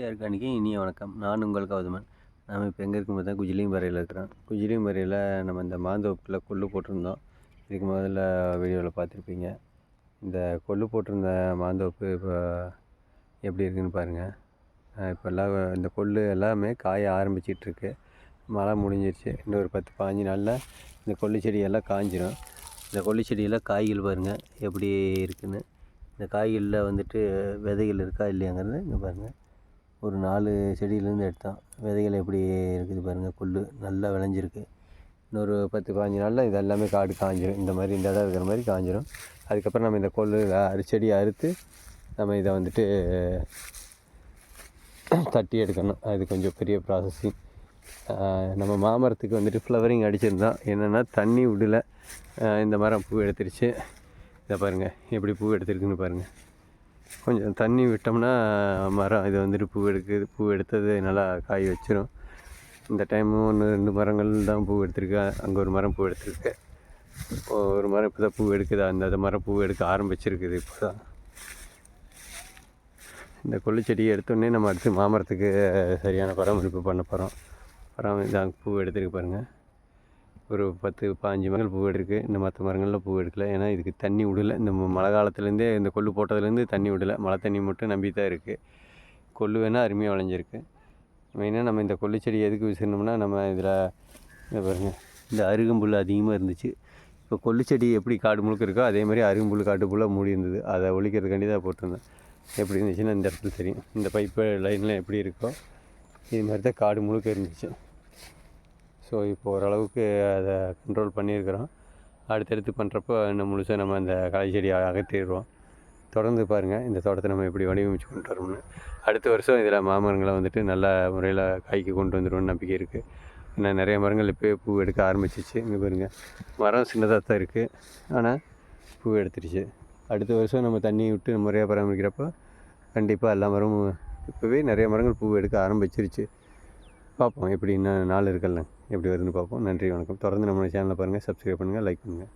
Organic இனிய வணக்கம். நான் உங்கள் கௌதமன். நாம் இப்போ எங்கே இருக்கோம் பார்த்தா குஜிலியம்பாறையில் இருக்கிறோம். குஜிலியம்பாறையில் நம்ம இந்த மாந்தோப்பில் கொள்ளு போட்டிருந்தோம். இதுக்கு முதல்ல வீடியோவில் பார்த்துருப்பீங்க. இந்த கொள்ளு போட்டிருந்த மாந்தோப்பு இப்போ எப்படி இருக்குதுன்னு பாருங்கள். இப்போ எல்லாம் இந்த கொள்ளு எல்லாமே காய ஆரம்பிச்சிட்ருக்கு. மழை முடிஞ்சிருச்சு. இன்னும் ஒரு 10-15 நாளில் இந்த கொள்ளு செடியெல்லாம் காஞ்சிடும். இந்த கொள்ளு செடியெல்லாம் காய்கள் பாருங்கள் எப்படி இருக்குதுன்னு. இந்த காய்களில் வந்துட்டு விதைகள் இருக்கா இல்லையாங்கிறது இங்கே பாருங்கள். ஒரு 4 செடியிலேருந்து எடுத்தோம். விதைகள் எப்படி இருக்குது பாருங்கள். கொள்ளு நல்லா விளைஞ்சிருக்கு. இன்னொரு 10-15 நாளில் இது எல்லாமே காடு காஞ்சிடும். இந்த மாதிரி இந்த இடம் இருக்கிற மாதிரி காஞ்சிடும். அதுக்கப்புறம் நம்ம இந்த கொள்ளு செடியை அறுத்து நம்ம இதை வந்துட்டு தட்டி எடுக்கணும். அது கொஞ்சம் பெரிய ப்ராசஸிங். நம்ம மாமரத்துக்கு வந்துட்டு ஃப்ளவரிங் அடிச்சிருந்தோம். என்னென்னா தண்ணி விடலை. இந்த மரம் பூ எடுத்துருச்சு. இதை பாருங்கள் எப்படி பூ எடுத்துருக்குன்னு பாருங்கள். கொஞ்சம் தண்ணி விட்டோம்னா மரம் இது வந்துட்டு பூ எடுக்குது. பூ எடுத்தது நல்லா காய் வச்சிடும். இந்த டைமும் 1-2 மரங்கள் தான் பூ எடுத்திருக்கு. அங்கே ஒரு மரம் பூ எடுத்திருக்கு. ஒரு மரம் இப்போ தான் பூ எடுக்குது. அந்த மரம் பூ எடுக்க ஆரம்பிச்சிருக்குது இப்போ தான். இந்த கொள்ளு செடியை எடுத்தோடனே நம்ம அடுத்து மாமரத்துக்கு சரியான பராமரிப்பு பண்ண போகிறோம். இதான் பூ எடுத்துருக்கு பாருங்கள். ஒரு 10-15 மரங்கள் பூ எடுருக்கு. இந்த மற்ற மரங்களில் பூ எடுக்கலை. ஏன்னா இதுக்கு தண்ணி விடலை. இந்த மழை காலத்துலேருந்தே இந்த கொள்ளு போட்டதுலேருந்து தண்ணி விடலை. மழை தண்ணி மட்டும் நம்பி தான் இருக்குது. கொள்ளு வேணால் அருமையாக விளைஞ்சிருக்கு. மெயினாக நம்ம இந்த கொள்ளு செடி எதுக்கு விசிறணும்னா நம்ம இதில் இந்த பாருங்கள் இந்த அருகம்புல் அதிகமாக இருந்துச்சு. இப்போ கொள்ளு செடி எப்படி காடு முழுக்க இருக்கோ அதே மாதிரி அருகம்புல் காட்டு ஃபுல்லாக மூடி இருந்தது. அதை ஒழிக்கிறதுக்காண்டி தான் போட்டிருந்தேன். எப்படி இருந்துச்சுன்னா இந்த இடத்துல தெரியும். இந்த பைப்பு லைனில் எப்படி இருக்கோ இது மாதிரி தான் காடு முழுக்க இருந்துச்சு. ஸோ இப்போ ஓரளவுக்கு அதை கண்ட்ரோல் பண்ணியிருக்கிறோம். அடுத்தடுத்து பண்ணுறப்போ இன்னும் முழுசாக நம்ம அந்த களை செடியை அகற்றிடுவோம். தொடர்ந்து பாருங்கள் இந்த தோட்டத்தை நம்ம எப்படி வடிவமைச்சு கொண்டு வரோம்னு. அடுத்த வருஷம் இதில் மாமரங்களை வந்துட்டு நல்ல முறையில் காய்க்கு கொண்டு வந்துடுவோம்னு நம்பிக்கை இருக்குது. ஏன்னா நிறைய மரங்கள் இப்போயே பூ எடுக்க ஆரம்பிச்சிச்சு. இங்கே பாருங்கள் மரம் சின்னதாக தான் இருக்குது, ஆனால் பூ எடுத்துருச்சு. அடுத்த வருஷம் நம்ம தண்ணி விட்டு முறையாக பராமரிக்கிறப்போ கண்டிப்பாக எல்லா மரமும் இப்போவே நிறைய மரங்கள் பூ எடுக்க ஆரம்பிச்சிருச்சு. பார்ப்போம் எப்படி இன்னும் நாள் இருக்கல எப்படி வருதுன்னு பார்ப்போம். நன்றி, வணக்கம். தொடர்ந்து நம்ம சேனலை பாருங்கள், சப்ஸ்கிரைப் பண்ணுங்கள், லைக் பண்ணுங்கள்.